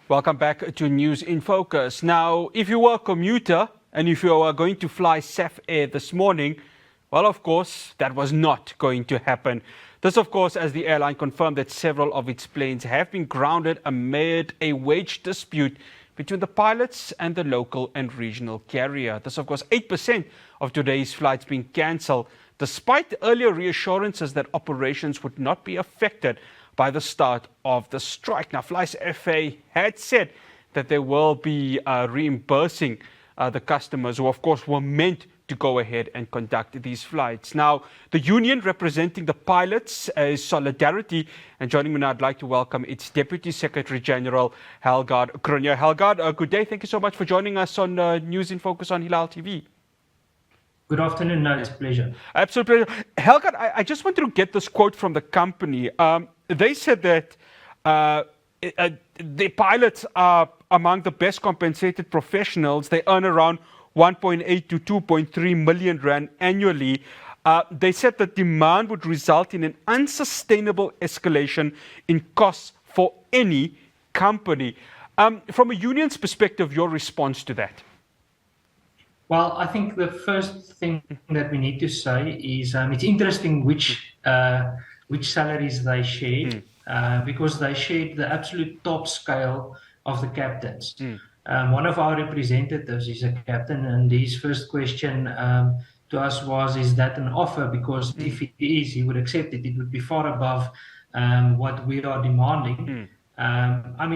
Welcome back to News in Focus. Now, if you were a commuter and if you were going to fly Safair this morning, well, of course, that was not going to happen. This, of course, as the airline confirmed that several of its planes have been grounded amid a wage dispute between the pilots and the local and regional carrier. This, of course, 8% of today's flights being cancelled, despite the earlier reassurances that operations would not be affected by the start of the strike. Now, FA had said that they will be reimbursing the customers who, of course, were meant to go ahead and conduct these flights. Now, the union representing the pilots is Solidarity, and joining me now, I'd like to welcome its Deputy Secretary General, Helgard Cronje. Helgard, good day. Thank you so much for joining us on News in Focus on Hilaal TV. Good afternoon. No, it's a pleasure. Absolute pleasure. Helgard, I just wanted to get this quote from the company. They said that the pilots are among the best compensated professionals. They earn around 1.8 to 2.3 million rand annually. They said that demand would result in an unsustainable escalation in costs for any company. From a union's perspective, your response to that? Well, I think the first thing that we need to say is it's interesting which salaries they shared, because they shared the absolute top scale of the captains. One of our representatives is a captain, and his first question to us was, is that an offer? Because if it is, he would accept it. It would be far above what we are demanding.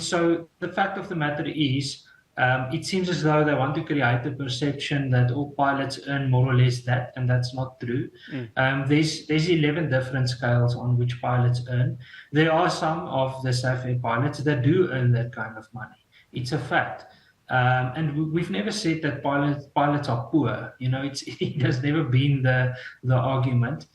So the fact of the matter is, it seems as though they want to create the perception that all pilots earn more or less that, and that's not true. There's 11 different scales on which pilots earn. There are some of the Safair pilots that do earn that kind of money. It's a fact. And we've never said that pilots are poor. It has never been the argument.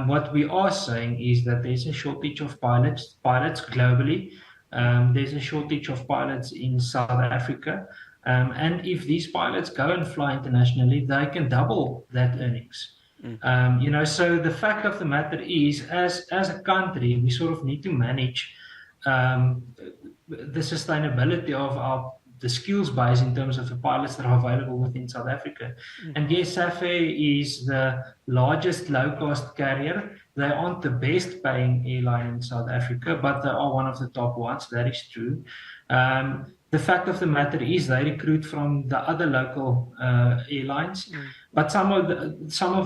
What we are saying is that there's a shortage of pilots globally. There's a shortage of pilots in South Africa. And if these pilots go and fly internationally, they can double that earnings. So the fact of the matter is, as a country, we sort of need to manage the sustainability of the skills base in terms of the pilots that are available within South Africa. And yes, Safair is the largest low-cost carrier. They aren't the best paying airline in South Africa, but they are one of the top ones. That is true. The fact of the matter is they recruit from the other local airlines, but some of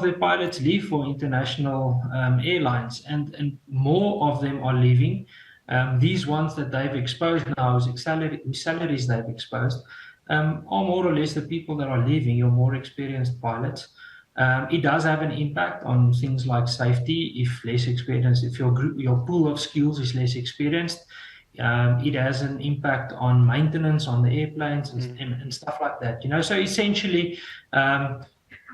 the pilots leave for international airlines, and more of them are leaving. These ones that they've exposed now, whose salaries they've exposed, are more or less the people that are leaving, your more experienced pilots. It does have an impact on things like safety. If less experienced, if your pool of skills is less experienced, it has an impact on maintenance on the airplanes and stuff like that. So essentially,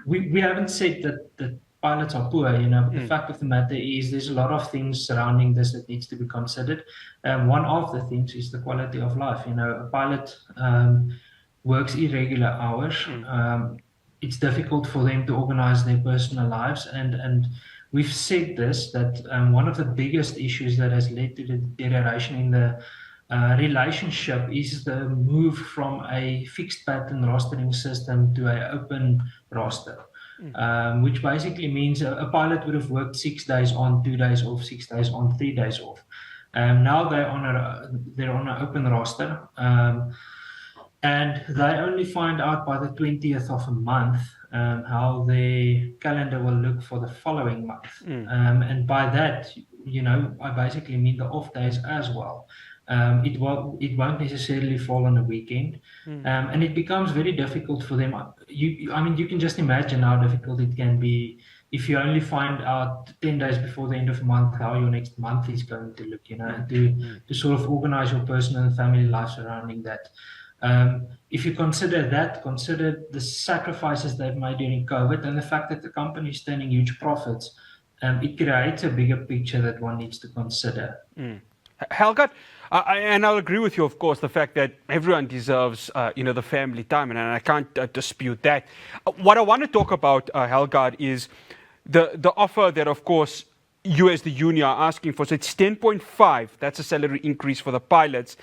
we haven't said that pilots are poor. The fact of the matter is there's a lot of things surrounding this that needs to be considered. One of the things is the quality of life. A pilot works irregular hours. It's difficult for them to organize their personal lives, and we've said this, that one of the biggest issues that has led to the deterioration in the relationship is the move from a fixed pattern rostering system to an open roster. Which basically means a pilot would have worked 6 days on, 2 days off, 6 days on, 3 days off. Now they're on an open roster, and they only find out by the 20th of a month how their calendar will look for the following month. And by that, I basically mean the off days as well. It won't necessarily fall on a weekend, and it becomes very difficult for them. You can just imagine how difficult it can be if you only find out 10 days before the end of the month how your next month is going to look, and to sort of organize your personal and family life surrounding that. If you consider the sacrifices they've made during COVID and the fact that the company is turning huge profits, it creates a bigger picture that one needs to consider. Helgard, and I'll agree with you, of course, the fact that everyone deserves, the family time, and I can't dispute that. What I want to talk about, Helgard, is the offer that, of course, you as the union are asking for. So it's 10.5. That's a salary increase for the pilots.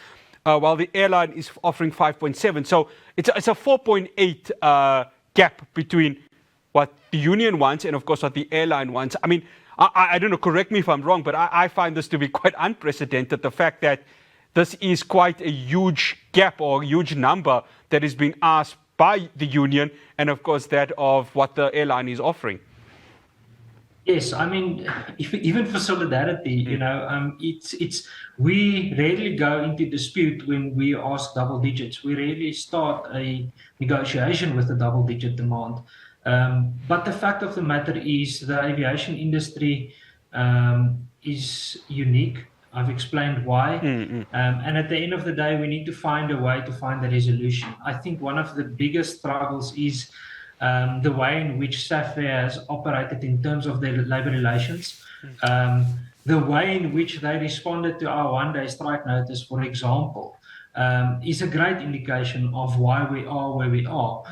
while the airline is offering 5.7. So it's a 4.8 gap between what the union wants and, of course, what the airline wants. I mean, I don't know, correct me if I'm wrong, but I find this to be quite unprecedented, the fact that this is quite a huge gap or huge number that is being asked by the union and, of course, that of what the airline is offering. Yes, I mean, even for solidarity, you know, we rarely go into dispute when we ask double digits. We rarely start a negotiation with a double-digit demand. But the fact of the matter is the aviation industry is unique. I've explained why. And at the end of the day, we need to find a way to find a resolution. I think one of the biggest struggles is the way in which Safair has operated in terms of their labor relations. The way in which they responded to our one-day strike notice, for example, is a great indication of why we are where we are.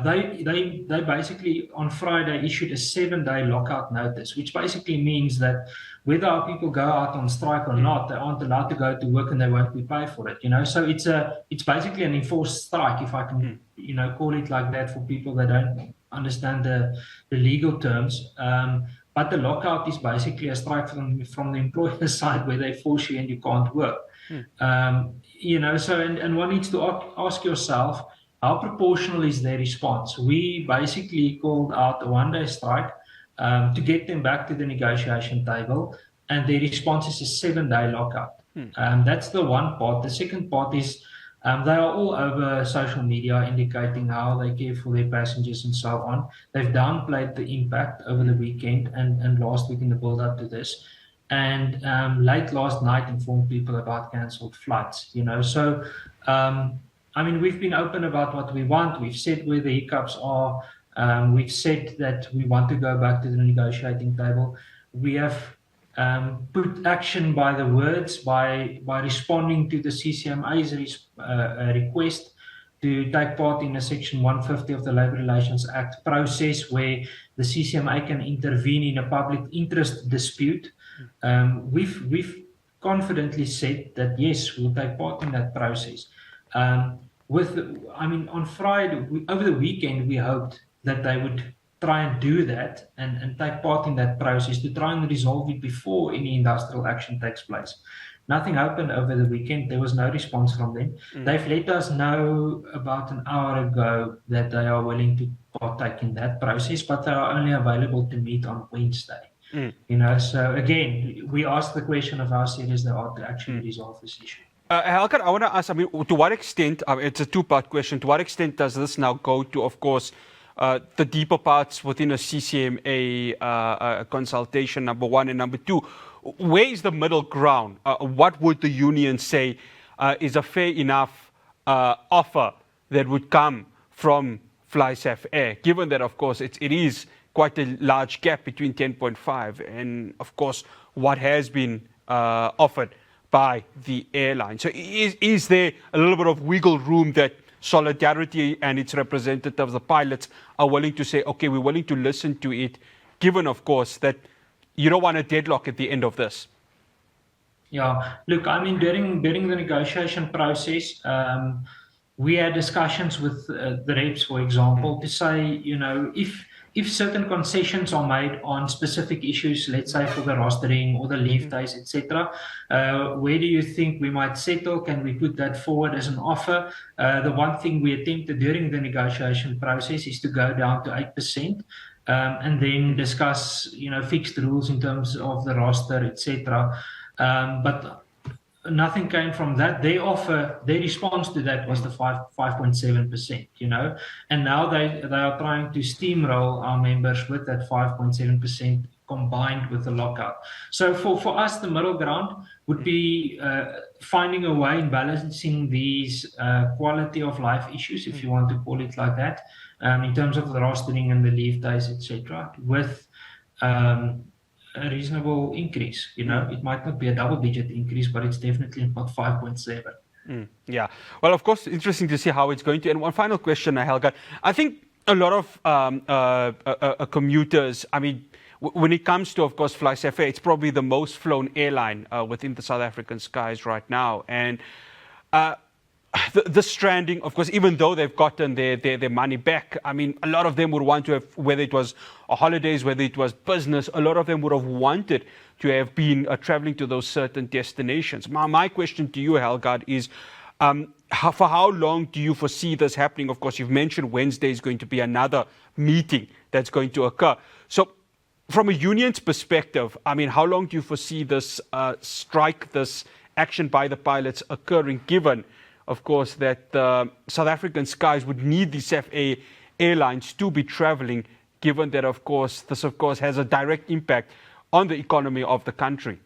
They basically on Friday issued a 7-day lockout notice, which basically means that whether our people go out on strike or not, they aren't allowed to go to work and they won't be paid for it. You know, so it's basically an enforced strike, if I can, you know, call it like that for people that don't understand the legal terms. But the lockout is basically a strike from the employer's side where they force you and you can't work. You know, so and one needs to ask yourself, how proportional is their response? We basically called out a 1-day strike to get them back to the negotiation table, and their response is a 7-day lockout. That's the one part. The second part is they are all over social media indicating how they care for their passengers and so on. They've downplayed the impact over the weekend and last week in the build-up to this. And late last night informed people about cancelled flights, you know. So, I mean, we've been open about what we want. We've said where the hiccups are. We've said that we want to go back to the negotiating table. We have put action by the words, by responding to the CCMA's request to take part in a Section 150 of the Labour Relations Act process where the CCMA can intervene in a public interest dispute. We've confidently said that, yes, we'll take part in that process. On Friday, over the weekend, we hoped that they would try and do that and take part in that process to try and resolve it before any industrial action takes place. Nothing happened over the weekend. There was no response from them. They've let us know about an hour ago that they are willing to partake in that process, but they are only available to meet on Wednesday. You know, so again, we asked the question of how serious they are to actually resolve this issue. Helgard, I want to ask, I mean, to what extent, it's a two-part question, to what extent does this now go to, of course, the deeper parts within a CCMA consultation, number one, and number two, where is the middle ground? What would the union say is a fair enough offer that would come from Safair, given that, of course, it is quite a large gap between 10.5 and, of course, what has been offered by the airline. So is there a little bit of wiggle room that Solidarity and its representatives, the pilots, are willing to say, okay, we're willing to listen to it, given, of course, that you don't want a deadlock at the end of this? Yeah, look, I mean, during the negotiation process, we had discussions with the reps, for example, to say, you know, if certain concessions are made on specific issues, let's say for the rostering or the leave days, etc., where do you think we might settle? Can we put that forward as an offer? The one thing we attempted during the negotiation process is to go down to 8%. And then discuss, you know, fixed rules in terms of the roster, etc. But nothing came from that. Their response to that was the 5.7%, you know, and now they are trying to steamroll our members with that 5.7% combined with the lockout. So for us, the middle ground would be finding a way in balancing these quality of life issues, if you want to call it like that, in terms of the rostering and the leave days, etc., with a reasonable increase. You know, it might not be a double-digit increase, but it's definitely not 5.7. Yeah. Well, of course, interesting to see how it's going to. And one final question, Helgard. I think a lot of commuters, I mean, when it comes to, of course, Safair, it's probably the most flown airline within the South African skies right now. And the stranding, of course, even though they've gotten their money back, I mean, a lot of them would want to have, whether it was holidays, whether it was business, a lot of them would have wanted to have been traveling to those certain destinations. My question to you, Helgard, is for how long do you foresee this happening? Of course, you've mentioned Wednesday is going to be another meeting that's going to occur. So from a union's perspective, I mean, how long do you foresee this strike, this action by the pilots occurring, given, of course, that South African skies would need the Safair airlines to be traveling, given that, of course, this, of course, has a direct impact on the economy of the country?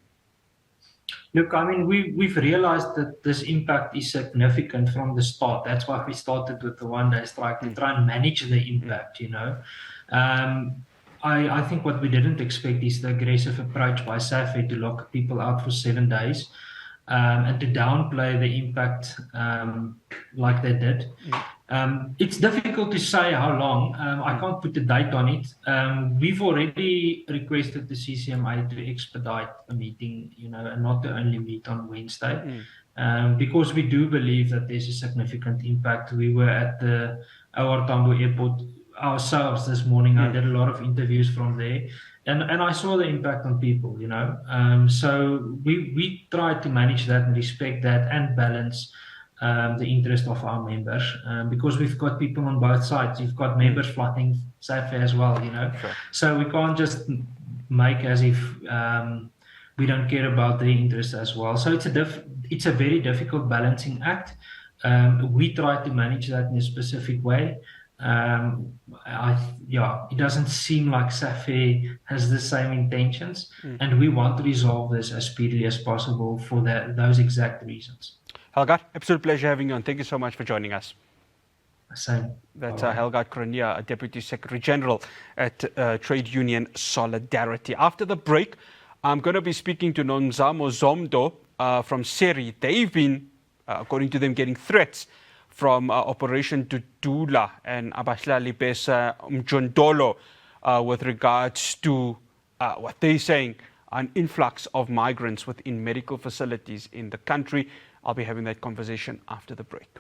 Look, I mean, we've realized that this impact is significant from the start. That's why we started with the one-day strike, to try and manage the impact, you know. I think what we didn't expect is the aggressive approach by Safair to lock people out for 7 days. And to downplay the impact like they did. It's difficult to say how long. I can't put a date on it. We've already requested the CCMA to expedite a meeting, you know, and not to only meet on Wednesday, because we do believe that there's a significant impact. We were at the OR Tambo Airport ourselves this morning. I did a lot of interviews from there. And I saw the impact on people, you know. So we try to manage that and respect that and balance the interest of our members, because we've got people on both sides. You've got members flying Safair as well, you know. Sure. So we can't just make as if we don't care about their interests as well. So it's a very difficult balancing act. We try to manage that in a specific way. It doesn't seem like Safair has the same intentions, and we want to resolve this as speedily as possible for those exact reasons. Helgard, absolute pleasure having you on. Thank you so much for joining us. Same. That's Helgard Cronje, Deputy Secretary General at Trade Union Solidarity. After the break, I'm going to be speaking to Nomzamo Zomdo from Seri. They've been, according to them, getting threats from Operation Dudula and Abahlali Besa Mjondolo with regards to what they're saying, an influx of migrants within medical facilities in the country. I'll be having that conversation after the break.